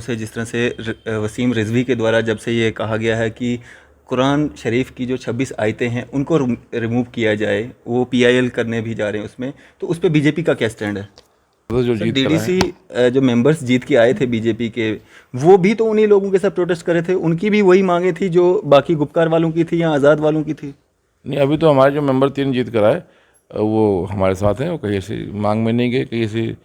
से जिस तरह से वसीम रिजवी के द्वारा जब से ये कहा गया है कि कुरान शरीफ की जो 26 आयतें हैं उनको रिमूव किया जाए, वो पीआईएल करने भी जा रहे हैं उसमें, तो उस पर बीजेपी का क्या स्टैंड है? तो जो सर जीत कर आए डीडीसी जो मेंबर्स जीत के आए थे बीजेपी के, वो भी तो उन्हीं लोगों के साथ प्रोटेस्ट कर रहे थे, उनकी भी वही मांगे थी जो बाकी गुपकार वालों की थी या आज़ाद वालों की थी। नहीं, अभी तो हमारे जो मेंबर 3 जीत कर आए वो हमारे साथ हैं। वो कहीं ऐसी मांग में नहीं गए, कहीं ऐसी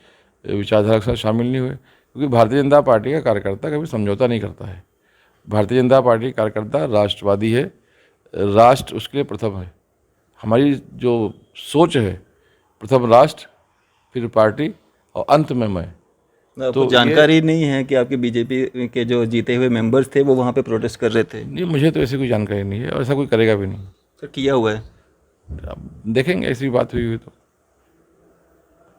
विचारधारा के साथ शामिल नहीं हुए, क्योंकि भारतीय जनता पार्टी का कार्यकर्ता कभी समझौता नहीं करता है। भारतीय जनता पार्टी का कार्यकर्ता राष्ट्रवादी है, राष्ट्र उसके लिए प्रथम है। हमारी जो सोच है, प्रथम राष्ट्र, फिर पार्टी और अंत में मैं। आपको तो जानकारी नहीं है कि आपके बीजेपी के जो जीते हुए मेंबर्स थे वो वहाँ पे प्रोटेस्ट कर रहे थे? नहीं, मुझे तो ऐसी कोई जानकारी नहीं है और ऐसा कोई करेगा भी नहीं। सर किया हुआ है। अब देखेंगे, ऐसी बात हुई तो,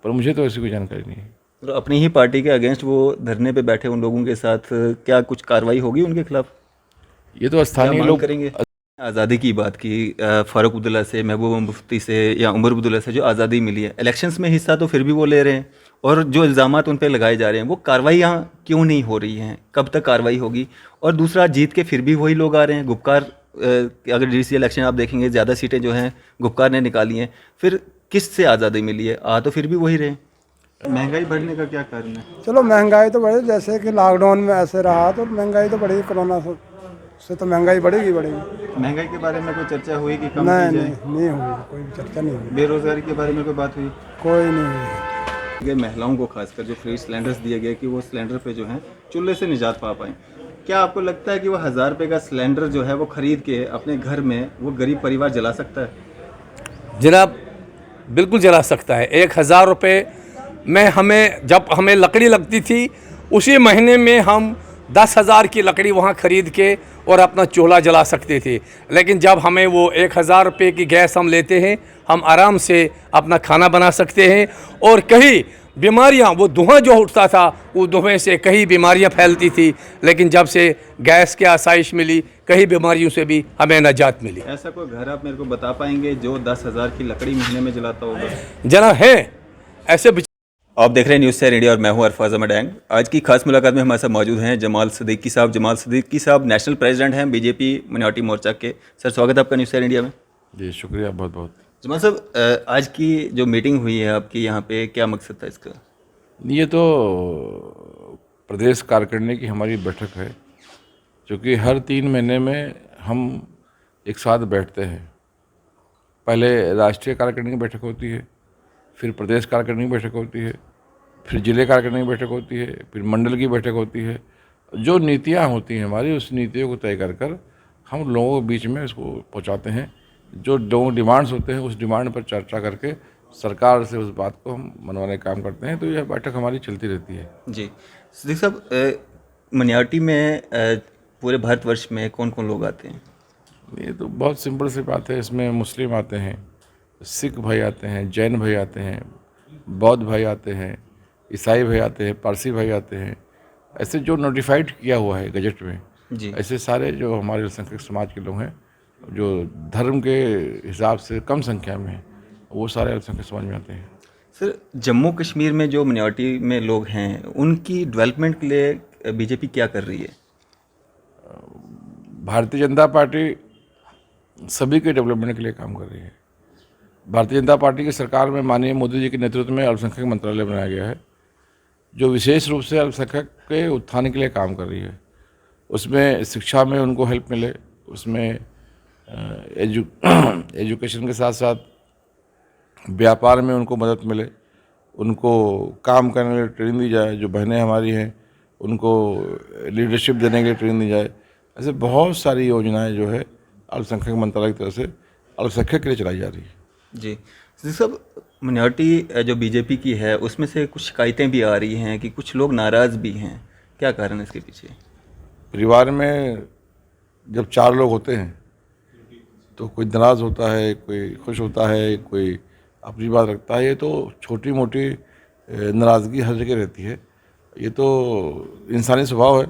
पर मुझे तो ऐसी कोई जानकारी नहीं है। तो अपनी ही पार्टी के अगेंस्ट वो धरने पे बैठे उन लोगों के साथ क्या कुछ कार्रवाई होगी उनके खिलाफ? ये तो क्या स्थानीय मांग लोग करेंगे? आज़ादी की बात की, फारूक अब्दुल्ला से, महबूबा मुफ्ती से या उमर अब्दुल्ला से जो आज़ादी मिली है, इलेक्शंस में हिस्सा तो फिर भी वो ले रहे हैं, और जो इल्ज़ामात उन पे लगाए जा रहे हैं वो कार्रवाइयाँ क्यों नहीं हो रही हैं? कब तक कार्रवाई होगी? और दूसरा, जीत के फिर भी वही लोग आ रहे हैं गुपकार। अगर डीडीसी इलेक्शन आप देखेंगे, ज़्यादा सीटें जो हैं गुपकार ने निकाली हैं, फिर किस से आज़ादी मिली है? आ तो फिर भी वही रहे। महंगाई बढ़ने का क्या कारण है? चलो महंगाई तो बढ़ी, जैसे कि लॉकडाउन में ऐसे रहा तो महंगाई तो बढ़ी, कोरोना से तो महंगाई बढ़ेगी बढ़ेगी। महंगाई के बारे में कोई चर्चा हुई कि कम नहीं की जाए? नहीं हुई, कोई भी चर्चा नहीं हुई, बेरोजगारी के बारे में कोई बात हुई? कोई नहीं हुई। ये महिलाओं को खासकर जो फ्री सिलेंडर्स दिए गए कि वो सिलेंडर पे जो है चूल्हे से निजात पा पाएँ, क्या आपको लगता है कि वो 1000 रुपये का सिलेंडर जो है वो खरीद के अपने घर में वो गरीब परिवार जला सकता है? जनाब, बिल्कुल जला सकता है। 1000 रुपये में जब हमें लकड़ी लगती थी, उसी महीने में हम 10,000 की लकड़ी वहाँ ख़रीद के और अपना चूल्हा जला सकते थे। लेकिन जब हमें वो 1000 रुपये की गैस हम लेते हैं, हम आराम से अपना खाना बना सकते हैं। और कहीं बीमारियाँ, वो धुआं जो उठता था, वो धुएँ से कई बीमारियाँ फैलती थी, लेकिन जब से गैस की आसाइश मिली, कई बीमारियों से भी हमें निजात मिली। ऐसा कोई घर आप मेरे को बता पाएंगे जो 10,000 की लकड़ी महीने में जलाता होगा? जना है ऐसे। आप देख रहे हैं न्यूज़ शेयर इंडिया और मैं हूं अरफाज अहमद एंग। आज की खास मुलाकात में हमारे साथ मौजूद हैं जमाल सिद्दीकी साहब। जमाल सिद्दीकी साहब नेशनल प्रेसिडेंट हैं बीजेपी माइनॉरिटी मोर्चा के। सर स्वागत है आपका न्यूज़ शेयर इंडिया में। जी शुक्रिया, बहुत बहुत। जमाल साहब, आज की जो मीटिंग हुई है आपकी यहाँ पे, क्या मकसद था इसका? ये तो प्रदेश कार्यकारिणी की हमारी बैठक है, क्योंकि हर 3 महीने में हम एक साथ बैठते हैं। पहले राष्ट्रीय कार्यकारिणी की बैठक होती है, फिर प्रदेश कार्यकारिणी की बैठक होती है, फिर जिले कार्यकारिणी की बैठक होती है, फिर मंडल की बैठक होती है। जो नीतियाँ होती हैं हमारी, उस नीतियों को तय कर हम लोगों के बीच में इसको पहुँचाते हैं। जो लोगों डिमांड्स होते हैं, उस डिमांड पर चर्चा करके सरकार से उस बात को हम मनवाने का काम करते हैं। तो यह बैठक हमारी चलती रहती है। जी सिद्दीकी साहब, माइनॉरिटी में पूरे भारतवर्ष में कौन कौन लोग आते हैं? ये तो बहुत सिंपल सी बात है। इसमें मुस्लिम आते हैं, सिख भाई आते हैं, जैन भाई आते हैं, बौद्ध भाई आते हैं, ईसाई भाई आते हैं, पारसी भाई आते हैं। ऐसे जो नोटिफाइड किया हुआ है गजट में, जी ऐसे सारे जो हमारे अल्पसंख्यक समाज के लोग हैं, जो धर्म के हिसाब से कम संख्या में हैं, वो सारे अल्पसंख्यक समाज में आते हैं। सर, जम्मू कश्मीर में जो माइनॉरिटी में लोग हैं उनकी डेवलपमेंट के लिए बीजेपी क्या कर रही है? भारतीय जनता पार्टी सभी के डेवलपमेंट के लिए काम कर रही है। भारतीय जनता पार्टी की सरकार में माननीय मोदी जी के नेतृत्व में अल्पसंख्यक मंत्रालय बनाया गया है, जो विशेष रूप से अल्पसंख्यक के उत्थान के लिए काम कर रही है। उसमें शिक्षा में उनको हेल्प मिले, उसमें एजुकेशन के साथ साथ व्यापार में उनको मदद मिले, उनको काम करने के लिए ट्रेनिंग दी जाए। जो बहनें हमारी हैं उनको लीडरशिप देने के लिए ट्रेनिंग दी जाए। ऐसे बहुत सारी योजनाएं जो है अल्पसंख्यक मंत्रालय की तरफ से अल्पसंख्यक के लिए चलाई जा रही है। जी सिद्दीकी साहब, माइनॉरिटी जो बीजेपी की है उसमें से कुछ शिकायतें भी आ रही हैं कि कुछ लोग नाराज़ भी हैं, क्या कारण है इसके पीछे? परिवार में जब 4 लोग होते हैं तो कोई नाराज़ होता है, कोई खुश होता है, कोई अपनी बात रखता है। ये तो छोटी मोटी नाराज़गी हर जगह रहती है, ये तो इंसानी स्वभाव है।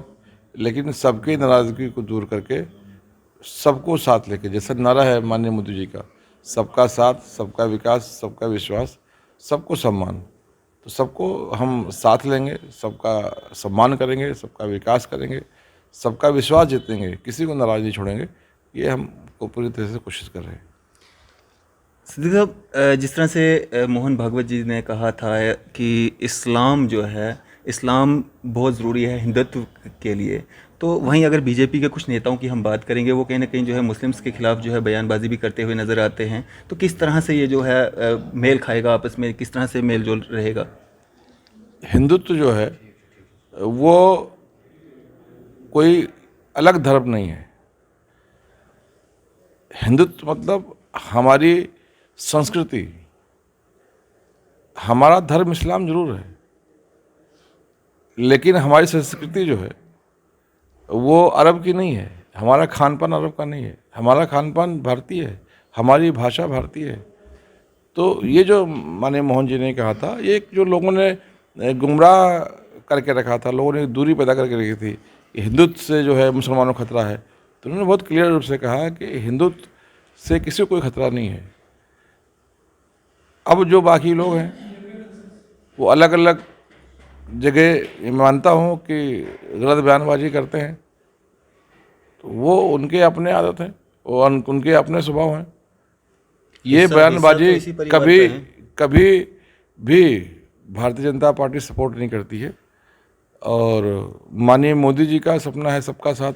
लेकिन सबकी नाराज़गी को दूर करके सबको साथ लेके, जैसा नारा है माननीय मोदी जी का, सबका साथ, सबका विकास, सबका विश्वास, सबको सम्मान, तो सबको हम साथ लेंगे, सबका सम्मान करेंगे, सबका विकास करेंगे, सबका विश्वास जीतेंगे, किसी को नाराज़ नहीं छोड़ेंगे। ये हम को पूरी तरह से कोशिश कर रहे हैं। सिद्दीकी साहब, जिस तरह से मोहन भागवत जी ने कहा था कि इस्लाम जो है, इस्लाम बहुत ज़रूरी है हिंदुत्व के लिए, तो वहीं अगर बीजेपी के कुछ नेताओं की हम बात करेंगे, वो कहीं ना कहीं जो है मुस्लिम्स के खिलाफ जो है बयानबाजी भी करते हुए नज़र आते हैं। तो किस तरह से ये जो है मेल खाएगा आपस में, किस तरह से मेल जोल रहेगा? हिंदुत्व जो है वो कोई अलग धर्म नहीं है। हिंदुत्व मतलब हमारी संस्कृति, हमारा धर्म इस्लाम जरूर है, लेकिन हमारी संस्कृति जो है वो अरब की नहीं है, हमारा खान पान अरब का नहीं है, हमारा खान पान भारतीय है, हमारी भाषा भारतीय है। तो ये जो माननीय मोहन जी ने कहा था, ये जो लोगों ने गुमराह करके रखा था, लोगों ने दूरी पैदा करके रखी थी कि हिंदुत्व से जो है मुसलमानों को खतरा है, तो उन्होंने बहुत क्लियर रूप से कहा कि हिंदुत्व से किसी को कोई खतरा नहीं है। अब जो बाकी लोग हैं वो अलग अलग जगह, मानता हूँ कि गलत बयानबाजी करते हैं, तो वो उनके अपने आदत हैं, वो उनके अपने स्वभाव हैं। ये बयानबाजी कभी कभी भी भारतीय जनता पार्टी सपोर्ट नहीं करती है। और माननीय मोदी जी का सपना है सबका साथ।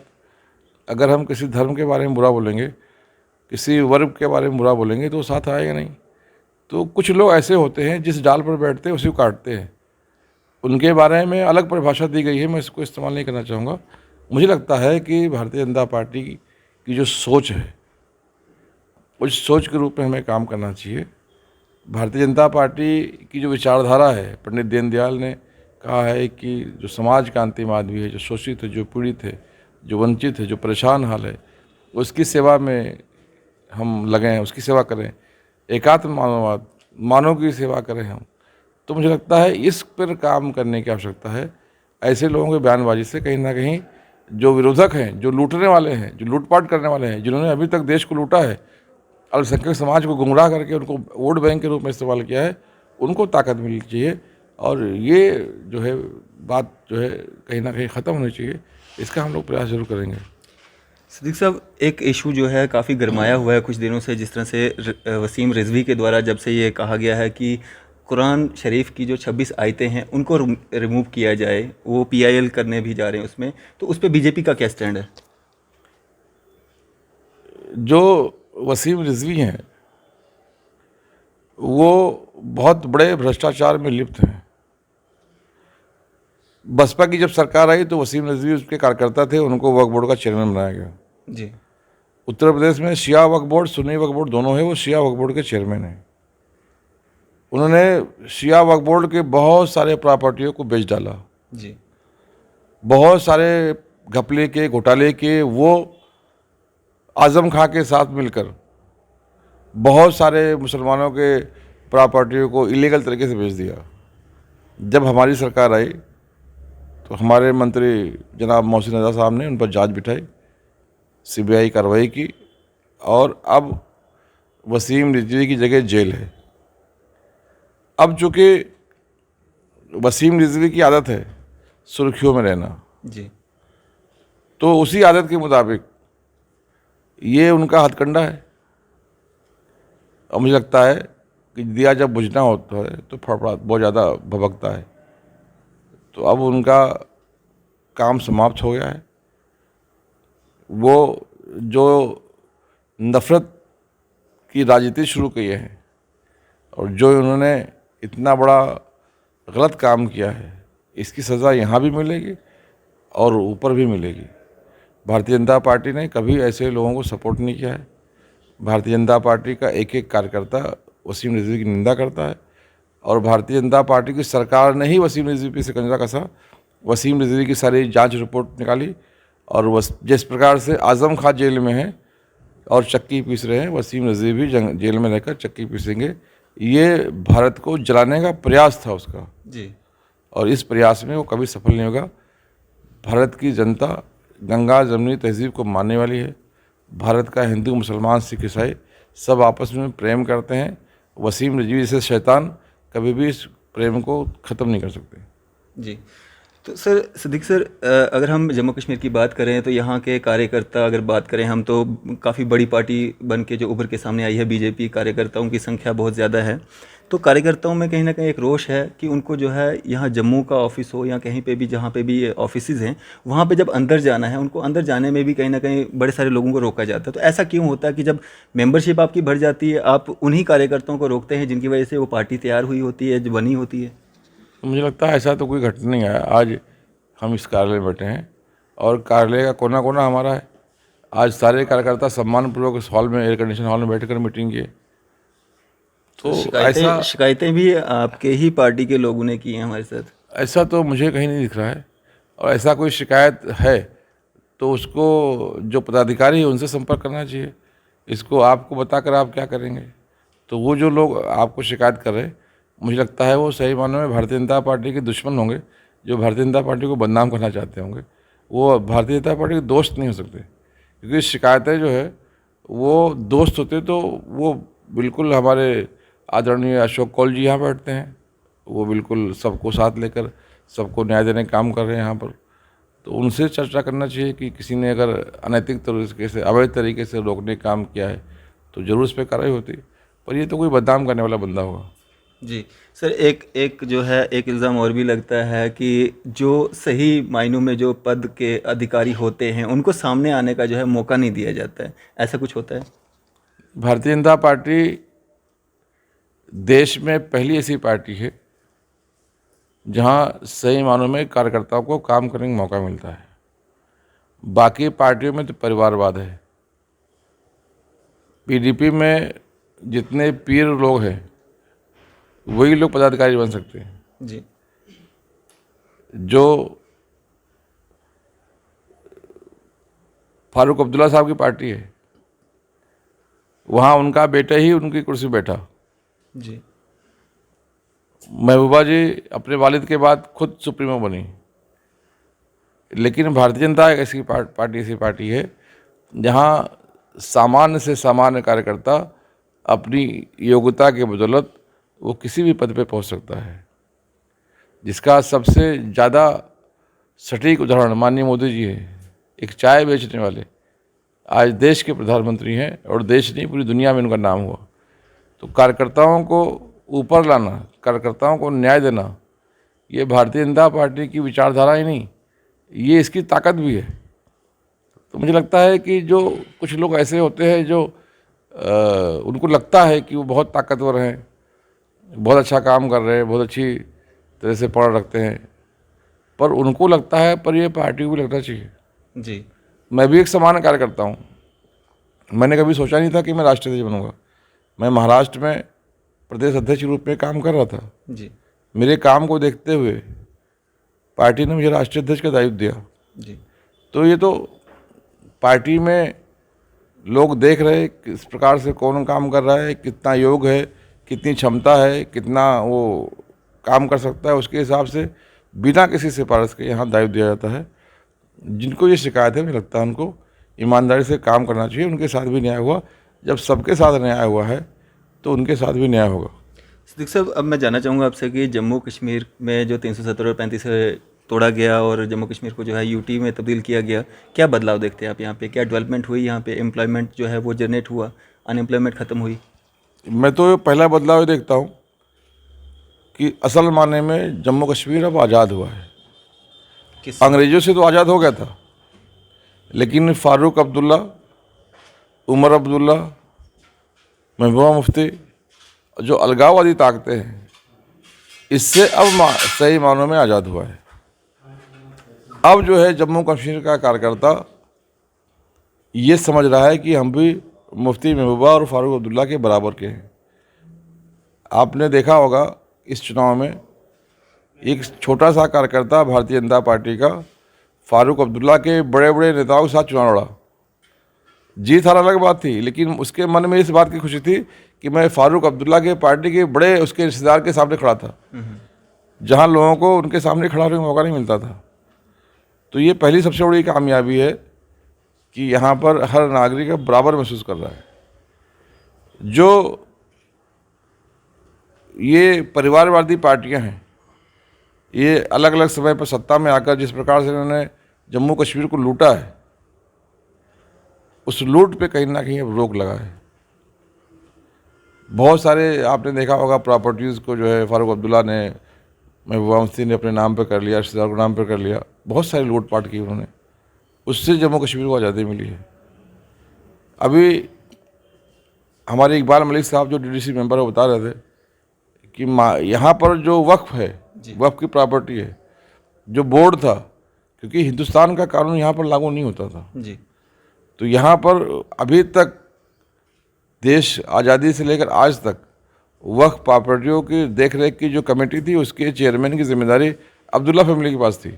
अगर हम किसी धर्म के बारे में बुरा बोलेंगे, किसी वर्ग के बारे में बुरा बोलेंगे, तो साथ आएगा नहीं। तो कुछ लोग ऐसे होते हैं जिस डाल पर बैठते हैं उसी को काटते हैं। उनके बारे में अलग परिभाषा दी गई है, मैं इसको इस्तेमाल नहीं करना चाहूँगा। मुझे लगता है कि भारतीय जनता पार्टी की जो सोच है, उस सोच के रूप में हमें काम करना चाहिए। भारतीय जनता पार्टी की जो विचारधारा है, पंडित दीनदयाल ने कहा है कि जो समाज का अंतिम आदमी है, जो शोषित है, जो पीड़ित है, जो वंचित है, जो परेशान हाल है, उसकी सेवा में हम लगें, उसकी सेवा करें। एकात्म मानववाद, मानव की सेवा करें हम। तो मुझे लगता है इस पर काम करने की आवश्यकता है। ऐसे लोगों के बयानबाजी से कहीं ना कहीं जो विरोधक हैं, जो लूटने वाले हैं, जो लूटपाट करने वाले हैं, जिन्होंने अभी तक देश को लूटा है, अल्पसंख्यक समाज को गुमराह करके उनको वोट बैंक के रूप में इस्तेमाल किया है, उनको ताकत मिलनी चाहिए। और ये जो है बात जो है कहीं ना कहीं ख़त्म होनी चाहिए। इसका हम लोग प्रयास जरूर करेंगे। सिद्दीकी साहब, एक इशू जो है काफ़ी गरमाया हुआ है कुछ दिनों से, जिस तरह से वसीम रिजवी के द्वारा जब से ये कहा गया है कि कुरान शरीफ की जो 26 आयतें हैं उनको रिमूव किया जाए, वो PIL करने भी जा रहे हैं उसमें, तो उस पर बीजेपी का क्या स्टैंड है? जो वसीम रिजवी हैं वो बहुत बड़े भ्रष्टाचार में लिप्त हैं। बसपा की जब सरकार आई तो वसीम रिजवी उसके कार्यकर्ता थे, उनको वक्फ बोर्ड का चेयरमैन बनाया गया। जी। उत्तर प्रदेश में शिया वक्फ बोर्ड, सुन्नी वक्फ बोर्ड दोनों है, वो शिया वक्फ बोर्ड के चेयरमैन हैं। उन्होंने शिया वक्फ बोर्ड के बहुत सारे प्रॉपर्टियों को बेच डाला। जी। बहुत सारे घपले के, घोटाले के, वो आज़म खां के साथ मिलकर बहुत सारे मुसलमानों के प्रॉपर्टियों को इलीगल तरीके से बेच दिया। जब हमारी सरकार आई तो हमारे मंत्री जनाब मोहसिन रज़ा साहब ने उन पर जांच बिठाई, CBI कार्रवाई की, और अब वसीम रिजवी की जगह जेल है। अब चूँकि वसीम रिजवी की आदत है सुर्खियों में रहना, जी। तो उसी आदत के मुताबिक ये उनका हथकंडा है। और मुझे लगता है कि दिया जब बुझना होता है तो फड़फड़ा बहुत ज़्यादा भभकता है। तो अब उनका काम समाप्त हो गया है। वो जो नफ़रत की राजनीति शुरू की है और जो उन्होंने इतना बड़ा गलत काम किया है, इसकी सज़ा यहाँ भी मिलेगी और ऊपर भी मिलेगी। भारतीय जनता पार्टी ने कभी ऐसे लोगों को सपोर्ट नहीं किया है। भारतीय जनता पार्टी का एक एक कार्यकर्ता वसीम रिजवी की निंदा करता है, और भारतीय जनता पार्टी की सरकार ने ही वसीम रिजवी पे शिकंजा कसा। वसीम रिजवी की सारी जांच रिपोर्ट निकाली, और जिस प्रकार से आज़म खां जेल में है और चक्की पीस रहे हैं, वसीम रिजवी भी जेल में रहकर चक्की पीसेंगे। ये भारत को जलाने का प्रयास था उसका जी। और इस प्रयास में वो कभी सफल नहीं होगा। भारत की जनता गंगा जमनी तहजीब को मानने वाली है। भारत का हिंदू, मुसलमान, सिख, ईसाई सब आपस में प्रेम करते हैं। वसीम रिजवी जैसे शैतान कभी भी इस प्रेम को ख़त्म नहीं कर सकते। जी। तो सर सिद्दीक सर, अगर हम जम्मू कश्मीर की बात करें तो यहाँ के कार्यकर्ता अगर बात करें हम, तो काफ़ी बड़ी पार्टी बन के जो उभर के सामने आई है बीजेपी, कार्यकर्ताओं की संख्या बहुत ज़्यादा है। तो कार्यकर्ताओं में कहीं ना कहीं एक रोष है कि उनको जो है यहाँ जम्मू का ऑफिस हो या कहीं पे भी जहाँ पे भी ये ऑफिसेज़ हैं, वहाँ पे जब अंदर जाना है उनको अंदर जाने में भी कहीं ना कहीं बड़े सारे लोगों को रोका जाता है। तो ऐसा क्यों होता है कि जब मेंबरशिप आपकी बढ़ जाती है आप उन्हीं कार्यकर्ताओं को रोकते हैं जिनकी वजह से वो पार्टी तैयार हुई होती है, जो बनी होती है? मुझे लगता है ऐसा तो कोई घटना नहीं है। आज हम इस कार्यालय में बैठे हैं और कार्यालय का कोना कोना हमारा है। आज सारे कार्यकर्ता सम्मानपूर्वक इस हॉल में, एयर कंडीशन हॉल में बैठकर मीटिंग किए। तो शिकायतें भी आपके ही पार्टी के लोगों ने की हैं हमारे साथ? ऐसा तो मुझे कहीं नहीं दिख रहा है, और ऐसा कोई शिकायत है तो उसको जो पदाधिकारी है उनसे संपर्क करना चाहिए। इसको आपको बताकर आप क्या करेंगे? तो वो जो लोग आपको शिकायत कर रहे हैं, मुझे लगता है वो सही मानों में भारतीय जनता पार्टी के दुश्मन होंगे, जो भारतीय जनता पार्टी को बदनाम करना चाहते होंगे। वो भारतीय जनता पार्टी के दोस्त नहीं हो सकते, क्योंकि शिकायतें जो है वो दोस्त होते तो वो बिल्कुल हमारे आदरणीय अशोक कौल जी यहाँ बैठते हैं, वो बिल्कुल सबको साथ लेकर सबको न्याय देने का काम कर रहे हैं यहाँ पर। तो उनसे चर्चा करना चाहिए कि किसी ने अगर अनैतिक तरीके से, अवैध तरीके से रोकने का काम किया है तो ज़रूर उस पर कार्रवाई होती। पर ये तो कोई बदनाम करने वाला बंदा होगा। जी सर, एक जो है एक इल्ज़ाम और भी लगता है कि जो सही मायनों में जो पद के अधिकारी होते हैं उनको सामने आने का जो है मौका नहीं दिया जाता है, ऐसा कुछ होता है? भारतीय जनता पार्टी देश में पहली ऐसी पार्टी है जहाँ सही मानों में कार्यकर्ताओं को काम करने का मौका मिलता है। बाकी पार्टियों में तो परिवारवाद है। पीडीपी में जितने पीर लोग हैं वही लोग पदाधिकारी बन सकते हैं। जी। जो फारूक अब्दुल्ला साहब की पार्टी है, वहाँ उनका बेटा ही उनकी कुर्सी बैठा। जी। महबूबा जी अपने वालिद के बाद खुद सुप्रीमो बनी। लेकिन भारतीय जनता एक ऐसी पार्टी है जहाँ सामान्य से सामान्य कार्यकर्ता अपनी योग्यता के बदौलत वो किसी भी पद पे पहुंच सकता है। जिसका सबसे ज़्यादा सटीक उदाहरण माननीय मोदी जी है। एक चाय बेचने वाले आज देश के प्रधानमंत्री हैं, और देश नहीं पूरी दुनिया में उनका नाम हुआ। तो कार्यकर्ताओं को ऊपर लाना, कार्यकर्ताओं को न्याय देना, ये भारतीय जनता पार्टी की विचारधारा ही नहीं, ये इसकी ताकत भी है। तो मुझे लगता है कि जो कुछ लोग ऐसे होते हैं जो उनको लगता है कि वो बहुत ताकतवर हैं, बहुत अच्छा काम कर रहे हैं, बहुत अच्छी तरह से पढ़ रखते हैं, पर उनको लगता है, पर ये पार्टी को भी लगना चाहिए। जी। मैं भी एक सामान्य कार्यकर्ता हूँ। मैंने कभी सोचा नहीं था कि मैं राष्ट्रीय अध्यक्ष बनूंगा। मैं महाराष्ट्र में प्रदेश अध्यक्ष के रूप में काम कर रहा था। जी। मेरे काम को देखते हुए पार्टी ने मुझे राष्ट्रीय अध्यक्ष का दायित्व दिया। जी। तो ये तो पार्टी में लोग देख रहे किस प्रकार से कौन काम कर रहा है, कितना योग है, कितनी क्षमता है, कितना वो काम कर सकता है, उसके हिसाब से बिना किसी सिफारिश के यहाँ दायित्व दिया जाता है। जिनको ये शिकायत है, मुझे लगता है उनको ईमानदारी से काम करना चाहिए। उनके साथ भी न्याय हुआ। जब सबके साथ न्याय हुआ है तो उनके साथ भी न्याय होगा। सिद्दीक साहब, अब मैं जानना चाहूँगा आपसे कि जम्मू कश्मीर में जो 370 और 35 तोड़ा गया और जम्मू कश्मीर को जो है यूटी में तब्दील किया गया, क्या बदलाव देखते हैं आप यहाँ पे? क्या डेवलपमेंट हुई यहाँ पे? एम्प्लॉयमेंट जो है वो जनरेट हुआ, अनएम्प्लॉयमेंट ख़त्म हुई? मैं तो पहला बदलाव ये देखता हूँ कि असल माने में जम्मू कश्मीर अब आज़ाद हुआ है। अंग्रेज़ों से तो आज़ाद हो गया था, लेकिन फारूक अब्दुल्ला, उमर अब्दुल्ला, महबूबा मुफ्ती, जो अलगाववादी ताकतें हैं, इससे अब सही मानों में आज़ाद हुआ है। अब जो है जम्मू कश्मीर का कार्यकर्ता ये समझ रहा है कि हम भी मुफ्ती महबूबा और फारूक अब्दुल्ला के बराबर के हैं। आपने देखा होगा इस चुनाव में एक छोटा सा कार्यकर्ता भारतीय जनता पार्टी का फारूक अब्दुल्ला के बड़े बड़े नेताओं के साथ चुनाव लड़ा। जीत हार अलग बात थी, लेकिन उसके मन में इस बात की खुशी थी कि मैं फारूक अब्दुल्ला के पार्टी के बड़े उसके रिश्तेदार के सामने खड़ा था, जहां लोगों को उनके सामने खड़ा होने का मौका नहीं मिलता था। तो ये पहली सबसे बड़ी कामयाबी है कि यहाँ पर हर नागरिक बराबर महसूस कर रहा है। जो ये परिवारवादी पार्टियां हैं, ये अलग अलग समय पर सत्ता में आकर जिस प्रकार से इन्होंने जम्मू कश्मीर को लूटा है, उस लूट पे कहीं ना कहीं अब रोक लगा है। बहुत सारे आपने देखा होगा प्रॉपर्टीज़ को जो है फारूक अब्दुल्ला ने, महबूबा मुफ्ती ने अपने नाम पे कर लिया, रिश्तेदार के नाम पे कर लिया, बहुत सारी लूटपाट की उन्होंने, उससे जम्मू कश्मीर को आज़ादी मिली है। अभी हमारे इकबाल मलिक साहब जो डीडीसी मेंबर है बता रहे थे कि यहाँ पर जो वक्फ है, वक्फ की प्रॉपर्टी है, जो बोर्ड था, क्योंकि हिंदुस्तान का कानून यहाँ पर लागू नहीं होता था जी, तो यहाँ पर अभी तक देश आज़ादी से लेकर आज तक वक्फ प्रॉपर्टियों की देख रेख की जो कमेटी थी, उसके चेयरमैन की जिम्मेदारी अब्दुल्ला फैमिली के पास थी।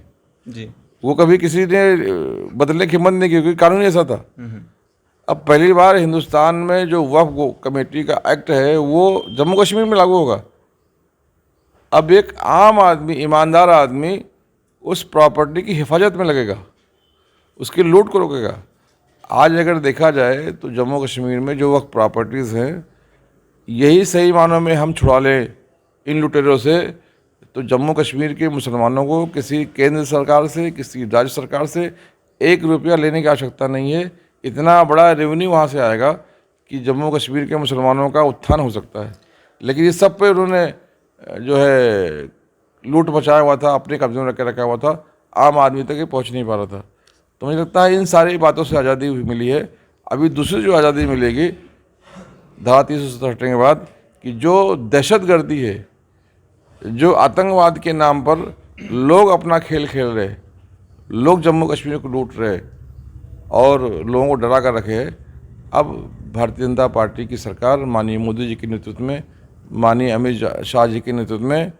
जी, वो कभी किसी ने बदलने की हिम्मत नहीं की, क्योंकि कानून ऐसा था। अब पहली बार हिंदुस्तान में जो वक्फ कमेटी का एक्ट है वो जम्मू कश्मीर में लागू होगा। अब एक आम आदमी, ईमानदार आदमी उस प्रॉपर्टी की हिफाजत में लगेगा, उसकी लूट को रोकेगा। आज अगर देखा जाए तो जम्मू कश्मीर में जो वक्फ प्रॉपर्टीज़ हैं, यही सही मानों में हम छुड़ा लें इन लुटेरों से, तो जम्मू कश्मीर के मुसलमानों को किसी केंद्र सरकार से, किसी राज्य सरकार से 1 रुपया लेने की आवश्यकता नहीं है। इतना बड़ा रेवेन्यू वहाँ से आएगा कि जम्मू कश्मीर के मुसलमानों का उत्थान हो सकता है। लेकिन इस सब पे उन्होंने जो है लूट मचाया हुआ था, अपने कब्जे में रखा हुआ था, आम आदमी तक ये पहुँच नहीं पा रहा था। तो मुझे लगता है इन सारी बातों से आज़ादी मिली है। अभी दूसरी जो आज़ादी मिलेगी धारा 370 हटने के बाद, कि जो दहशतगर्दी है, जो आतंकवाद के नाम पर लोग अपना खेल खेल रहे, लोग जम्मू कश्मीर को लूट रहे और लोगों को डरा कर रखे हैं, अब भारतीय जनता पार्टी की सरकार माननीय मोदी जी के नेतृत्व में, माननीय अमित शाह जी के नेतृत्व में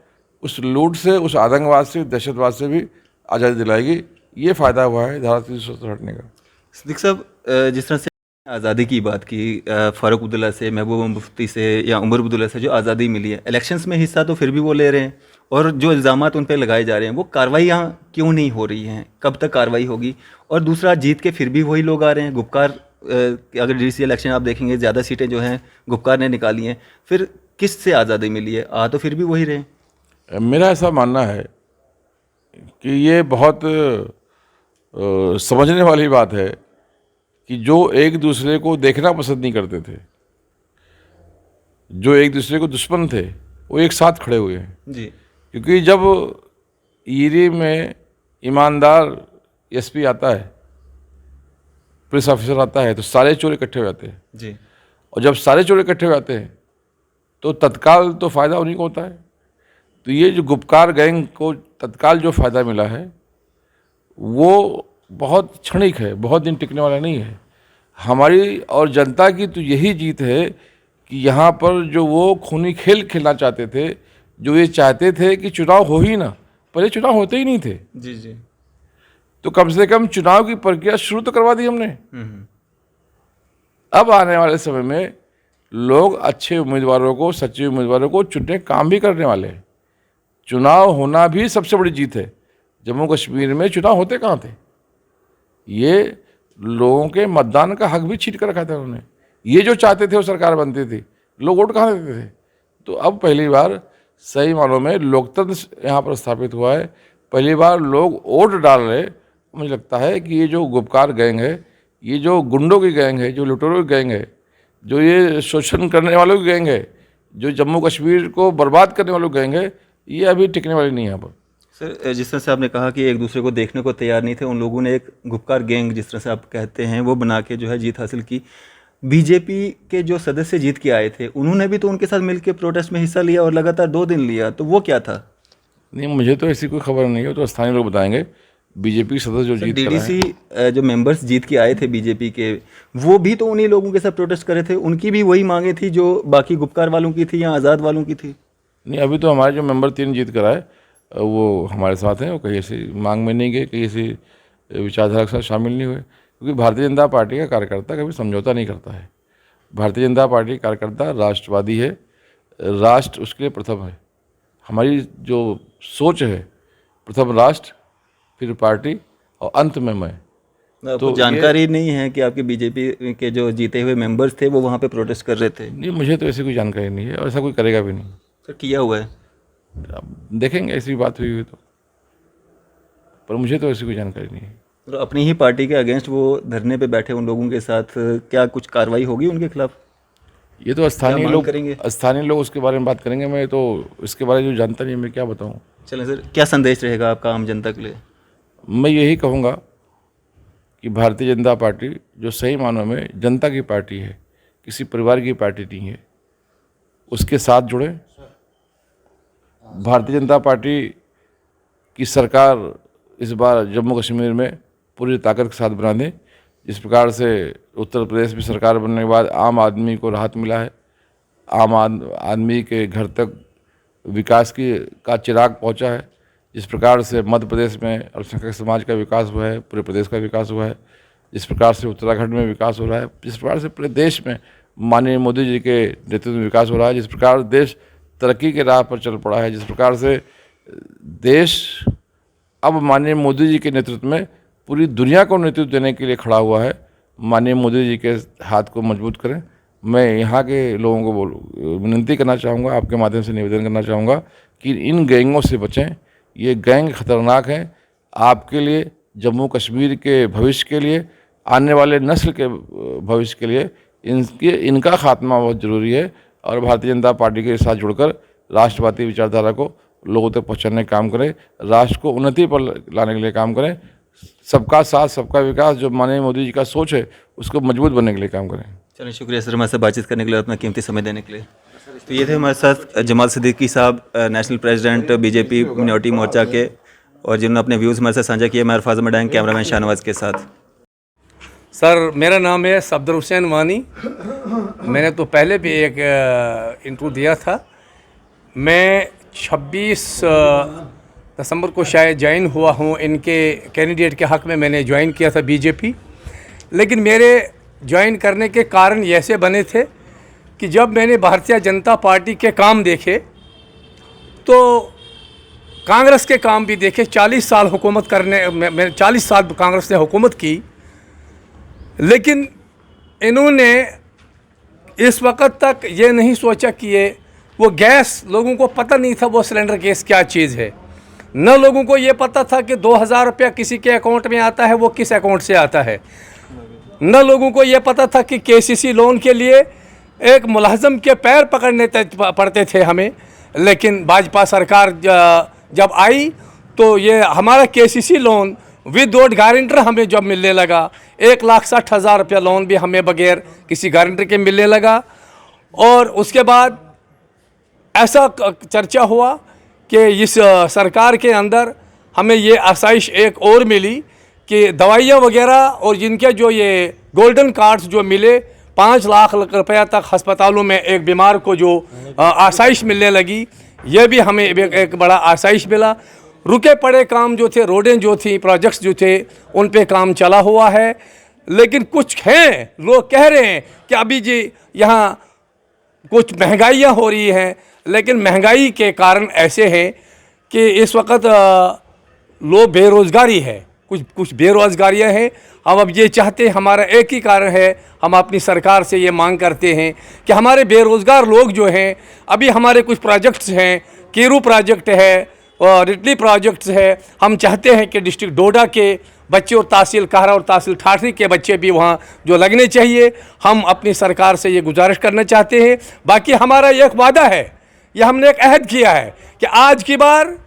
उस लूट से, उस आतंकवाद से, दहशतवाद से भी आज़ादी दिलाएगी। ये फ़ायदा हुआ है धारा 370 हटने का। सिद्दीक साहब, जिस तरह से आज़ादी की बात की, फ़ारूक अब्दुल्ला से, महबूबा मुफ्ती से या उमर अब्दुल्ला से जो आज़ादी मिली है, इलेक्शंस में हिस्सा तो फिर भी वो ले रहे हैं, और जो इल्ज़ामात उन पर लगाए जा रहे हैं, वो कार्रवाइयाँ क्यों नहीं हो रही हैं? कब तक कार्रवाई होगी? और दूसरा, जीत के फिर भी वही लोग आ रहे हैं। गुपकार, अगर डीसी इलेक्शन आप देखेंगे, ज़्यादा सीटें जो हैं गुपकार ने निकाली हैं, फिर किस से आज़ादी मिली है? आ तो फिर भी वही रहे। मेरा ऐसा मानना है कि ये बहुत समझने वाली बात है कि जो एक दूसरे को देखना पसंद नहीं करते थे, जो एक दूसरे को दुश्मन थे, वो एक साथ खड़े हुए हैं। जी, क्योंकि जब ईरी में ईमानदार एसपी आता है, पुलिस ऑफिसर आता है, तो सारे चोर इकट्ठे हो जाते हैं। जी, और जब सारे चोर इकट्ठे हो जाते हैं तो तत्काल तो फ़ायदा उन्हीं को होता है। तो ये जो गुपकार गैंग को तत्काल जो फ़ायदा मिला है वो बहुत क्षणिक है, बहुत दिन टिकने वाला नहीं है। हमारी और जनता की तो यही जीत है कि यहाँ पर जो वो खूनी खेल खेलना चाहते थे, जो ये चाहते थे कि चुनाव हो ही ना, पहले चुनाव होते ही नहीं थे, जी, जी, तो कम से कम चुनाव की प्रक्रिया शुरू तो करवा दी हमने। अब आने वाले समय में लोग अच्छे उम्मीदवारों को, सच्चे उम्मीदवारों को चुनने काम भी करने वाले हैं। चुनाव होना भी सबसे बड़ी जीत है। जम्मू कश्मीर में चुनाव होते कहाँ थे? ये लोगों के मतदान का हक भी छीन कर रखा था उन्होंने। ये जो चाहते थे वो सरकार बनती थी, लोग वोट कहाँ देते थे? तो अब पहली बार सही मानों में लोकतंत्र यहाँ पर स्थापित हुआ है। पहली बार लोग वोट डाल रहे। मुझे लगता है कि ये जो गुपकार गैंग है, ये जो गुंडों की गैंग है, जो लुटेरों की गैंग है, जो ये शोषण करने वालों की गैंग है, जो जम्मू कश्मीर को बर्बाद करने वालों की गैंग है, ये अभी टिकने वाली नहीं है यहाँ पर। सर, जिस तरह से आपने कहा कि एक दूसरे को देखने को तैयार नहीं थे, उन लोगों ने एक गुपकार गैंग, जिस तरह से आप कहते हैं, वो बना के जो है जीत हासिल की। बीजेपी के जो सदस्य जीत के आए थे, उन्होंने भी तो उनके साथ मिलकर प्रोटेस्ट में हिस्सा लिया और लगातार 2 दिन लिया, तो वो क्या था? नहीं, मुझे तो ऐसी कोई खबर नहीं है, तो स्थानीय लोग बताएंगे। बीजेपी सदस्य जो जीत कर आए, डीडीसी जो मेंबर्स जीत के आए थे बीजेपी के, वो भी तो उन्हीं लोगों के साथ प्रोटेस्ट करे थे। उनकी भी वही मांगे थी जो बाकी गुपकार वालों की थी या आज़ाद वालों की थी? नहीं, अभी तो हमारे जो मेंबर 3 जीत कर आए वो हमारे साथ हैं। वो कहीं ऐसी मांग में नहीं गए, कहीं ऐसी विचारधारा के साथ शामिल नहीं हुए, क्योंकि भारतीय जनता पार्टी का कार्यकर्ता कभी समझौता नहीं करता है। भारतीय जनता पार्टी कार्यकर्ता राष्ट्रवादी है, राष्ट्र उसके लिए प्रथम है। हमारी जो सोच है, प्रथम राष्ट्र, फिर पार्टी और अंत में मैं। तो जानकारी नहीं है कि आपके बीजेपी के जो जीते हुए मेंबर्स थे वो वहाँ पे प्रोटेस्ट कर रहे थे? नहीं, मुझे तो ऐसी कोई जानकारी नहीं है और ऐसा कोई करेगा भी नहीं। सर किया हुआ है। अब देखेंगे ऐसी बात हुई तो, पर मुझे तो ऐसी कोई जानकारी नहीं है। तो अपनी ही पार्टी के अगेंस्ट वो धरने पे बैठे उन लोगों के साथ क्या कुछ कार्रवाई होगी उनके खिलाफ? ये तो स्थानीय मांग लोग करेंगे? स्थानीय लोग उसके बारे में बात करेंगे। मैं तो इसके बारे में जो जानता नहीं, मैं क्या बताऊं। चलें सर, क्या संदेश रहेगा आपका आम जनता के लिए? मैं यही कहूँगा कि भारतीय जनता पार्टी जो सही मानों में जनता की पार्टी है, किसी परिवार की पार्टी नहीं है, उसके साथ जुड़े। भारतीय जनता पार्टी की सरकार इस बार जम्मू कश्मीर में पूरी ताकत के साथ बना दें। जिस प्रकार से उत्तर प्रदेश में सरकार बनने के बाद आम आदमी को राहत मिला है, आम आदमी के घर तक विकास का चिराग पहुंचा है, जिस प्रकार से मध्य प्रदेश में अल्पसंख्यक समाज का विकास हुआ है, पूरे प्रदेश का विकास हुआ है, जिस प्रकार से उत्तराखंड में विकास हो रहा है, जिस प्रकार से पूरे देश में माननीय मोदी जी के नेतृत्व में विकास हो रहा है, जिस प्रकार देश तरक्की के राह पर चल पड़ा है, जिस प्रकार से देश अब माननीय मोदी जी के नेतृत्व में पूरी दुनिया को नेतृत्व देने के लिए खड़ा हुआ है। माननीय मोदी जी के हाथ को मजबूत करें। मैं यहाँ के लोगों को विनती करना चाहूँगा, आपके माध्यम से निवेदन करना चाहूँगा कि इन गैंगों से बचें। ये गैंग खतरनाक हैं आपके लिए, जम्मू कश्मीर के भविष्य के लिए, आने वाले नस्ल के भविष्य के लिए। इनका खात्मा बहुत ज़रूरी है और भारतीय जनता पार्टी के साथ जुड़कर राष्ट्रवादी विचारधारा को लोगों तक पहुँचाने का काम करें, राष्ट्र को उन्नति पर लाने के लिए काम करें। सबका साथ सबका विकास जो माननीय मोदी जी का सोच है, उसको मजबूत बनने के लिए काम करें। चलिए, शुक्रिया सर हमारे साथ बातचीत करने के लिए, अपना कीमती समय देने के लिए। तो ये थे हमारे साथ जमाल सिद्दीकी साहब, नेशनल प्रेसिडेंट बीजेपी मिनॉरिटी मोर्चा के, और जिन्होंने अपने व्यूज़ हमारे साथ साझा किए। मैं अरफाज मडैंग, कैमरामैन शाहनवाज के साथ। सर मेरा नाम है सफदर हुसैन वानी। मैंने तो पहले भी एक इंटरव्यू दिया था। मैं 26 दिसंबर को शायद ज्वाइन हुआ हूँ। इनके कैंडिडेट के हक़ में मैंने ज्वाइन किया था बीजेपी। लेकिन मेरे ज्वाइन करने के कारण ऐसे बने थे कि जब मैंने भारतीय जनता पार्टी के काम देखे तो कांग्रेस के काम भी देखे। 40 साल हुकूमत करने मैं 40 साल कांग्रेस ने हुकूमत की, लेकिन इन्होंने इस वक्त तक ये नहीं सोचा कि ये वो गैस, लोगों को पता नहीं था वो सिलेंडर गैस क्या चीज़ है। न लोगों को ये पता था कि 2000 रुपया किसी के अकाउंट में आता है, वो किस अकाउंट से आता है। न लोगों को ये पता था कि केसीसी लोन के लिए एक मुलाजम के पैर पकड़ने पड़ते थे हमें। लेकिन भाजपा सरकार जब आई तो ये हमारा केसीसी लोन विदाउट गारंटर हमें जब मिलने लगा, 1,60,000 रुपया लोन भी हमें बगैर किसी गारंटर के मिलने लगा। और उसके बाद ऐसा चर्चा हुआ कि इस सरकार के अंदर हमें ये आसाइश एक और मिली कि दवाइयाँ वगैरह और जिनके जो ये गोल्डन कार्ड्स जो मिले, 5 लाख रुपया तक अस्पतालों में एक बीमार को जो आसाइश मिलने लगी, ये भी हमें एक बड़ा आसाइश मिला। रुके पड़े काम जो थे, रोडें जो थी, प्रोजेक्ट्स जो थे, उन पे काम चला हुआ है। लेकिन कुछ हैं लोग कह रहे हैं कि अभी जी यहाँ कुछ महंगाइयाँ हो रही हैं, लेकिन महंगाई के कारण ऐसे हैं कि इस वक्त लोग बेरोज़गारी है, कुछ बेरोज़गारियाँ हैं। हम अब ये चाहते हैं, हमारा एक ही कारण है, हम अपनी सरकार से ये मांग करते हैं कि हमारे बेरोज़गार लोग जो हैं, अभी हमारे कुछ प्रोजेक्ट्स हैं, कीरू प्रोजेक्ट है और इटली प्रोजेक्ट्स है। हम चाहते हैं कि डिस्ट्रिक्ट डोडा के बच्चे और तहसील काहरा और तहसील ठाठरी के बच्चे भी वहाँ जो लगने चाहिए। हम अपनी सरकार से ये गुजारिश करना चाहते हैं। बाकी हमारा एक वादा है, ये हमने एक अहद किया है कि आज की बार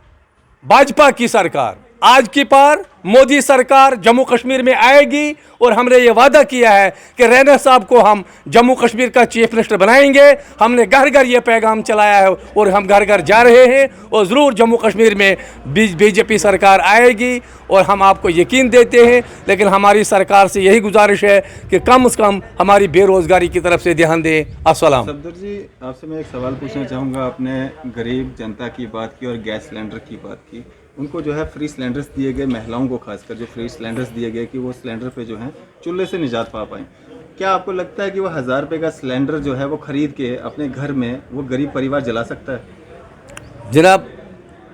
भाजपा की सरकार, आज की बार मोदी सरकार जम्मू कश्मीर में आएगी और हमने ये वादा किया है कि रैना साहब को हम जम्मू कश्मीर का चीफ मिनिस्टर बनाएंगे। हमने घर घर ये पैगाम चलाया है और हम घर घर जा रहे हैं और ज़रूर जम्मू कश्मीर में बीजेपी सरकार आएगी और हम आपको यकीन देते हैं। लेकिन हमारी सरकार से यही गुजारिश है कि कम से कम हमारी बेरोज़गारी की तरफ से ध्यान दें। अस्सलाम। सफदर जी, आपसे मैं एक सवाल पूछना चाहूँगा। आपने गरीब जनता की बात की और गैस सिलेंडर की बात की। उनको जो है फ्री सिलेंडर्स दिए गए, महिलाओं को खासकर जो फ्री सिलेंडर्स दिए गए कि वो सिलेंडर पे जो है चूल्हे से निजात पा पाएँ। क्या आपको लगता है कि वो 1000 रुपये का सिलेंडर जो है वो ख़रीद के अपने घर में वो गरीब परिवार जला सकता है? जनाब,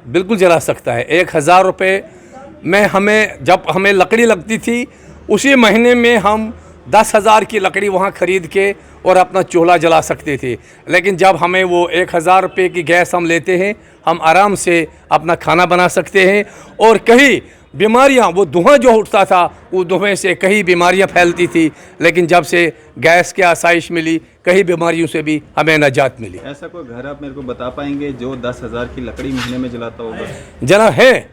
बिल्कुल जला सकता है। 1000 रुपये में जब हमें लकड़ी लगती थी, उसी महीने में हम 10,000 की लकड़ी वहाँ ख़रीद के और अपना चूल्हा जला सकते थे। लेकिन जब हमें वो 1000 रुपये की गैस हम लेते हैं, हम आराम से अपना खाना बना सकते हैं। और कहीं बीमारियां, वो धुआं जो उठता था, वो धुएं से कई बीमारियां फैलती थी। लेकिन जब से गैस की आसाइश मिली, कई बीमारियों से भी हमें निजात मिली। ऐसा कोई घर आप मेरे को बता पाएंगे जो 10,000 की लकड़ी महीने में जलाता होगा? जना है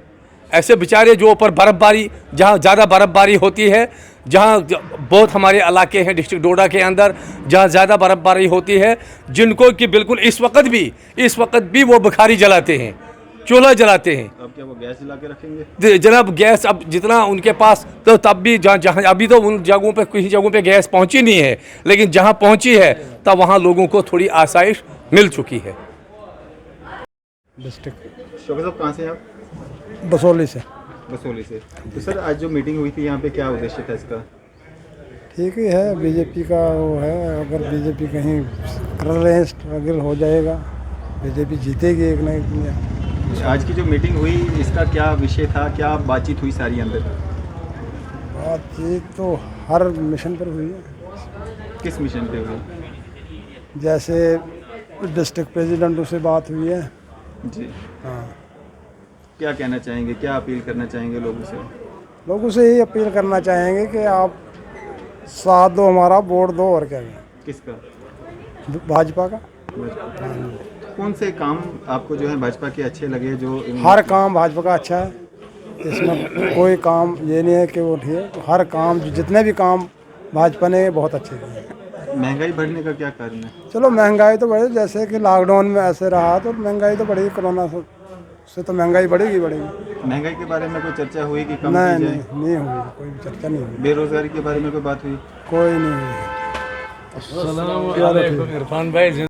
ऐसे बेचारे जो ऊपर बर्फ़बारी, जहाँ ज़्यादा बर्फ़बारी होती है, जहाँ बहुत हमारे इलाके हैं डिस्ट्रिक्ट डोडा के अंदर जहाँ ज़्यादा बर्फ़बारी होती है, जिनको कि बिल्कुल इस वक्त भी वो बुखारी जलाते हैं, चूल्हा जलाते हैं। अब क्या वो गैस जला के रखेंगे? जनाब गैस अब जितना उनके पास, तो तब भी जहाँ अभी तो उन जगहों पे, किसी जगहों पे गैस पहुँची नहीं है, लेकिन जहाँ पहुँची है तब वहाँ लोगों को थोड़ी आसाइश मिल चुकी है। डिस्ट्रिक्ट शौकत साहब कहाँ से हैं आप? बसोली से। बसोली से। तो सर आज जो मीटिंग हुई थी यहाँ पे, क्या उद्देश्य था इसका? ठीक ही है, बीजेपी का वो है, अगर बीजेपी कहीं कर रहे हैं स्ट्रगल हो जाएगा, बीजेपी जीतेगी एक ना एक दिन। आज की जो मीटिंग हुई इसका क्या विषय था, क्या बातचीत हुई सारी अंदर? बातचीत तो हर मिशन पर हुई है, किस मिशन पे हुई? जैसे डिस्ट्रिक्ट प्रेसिडेंटों से बात हुई है। जी, हाँ, क्या कहना चाहेंगे, क्या अपील करना चाहेंगे लोगों से? लोगों से यही अपील करना चाहेंगे कि आप साथ दो, हमारा वोट दो, और क्या है। किसका? भाजपा का। कौन से काम आपको जो है भाजपा के अच्छे लगे? जो हर काम भाजपा का अच्छा है, इसमें कोई काम ये नहीं है कि वो ठीक है, हर काम जितने भी काम भाजपा ने बहुत अच्छे किए। महंगाई बढ़ने का क्या कारण है? चलो महंगाई तो बढ़ी, जैसे कि लॉकडाउन में ऐसे रहा तो महंगाई तो बढ़ी, कोरोना से तो महंगाई बढ़ेगी। महंगाई के बारे में कोई चर्चा हुई कि कम नहीं की जाए? नहीं हुई, कोई चर्चा नहीं हुई, बेरोजगारी के बारे में कोई बात हुई? कोई नहीं हुई। इरफान भाई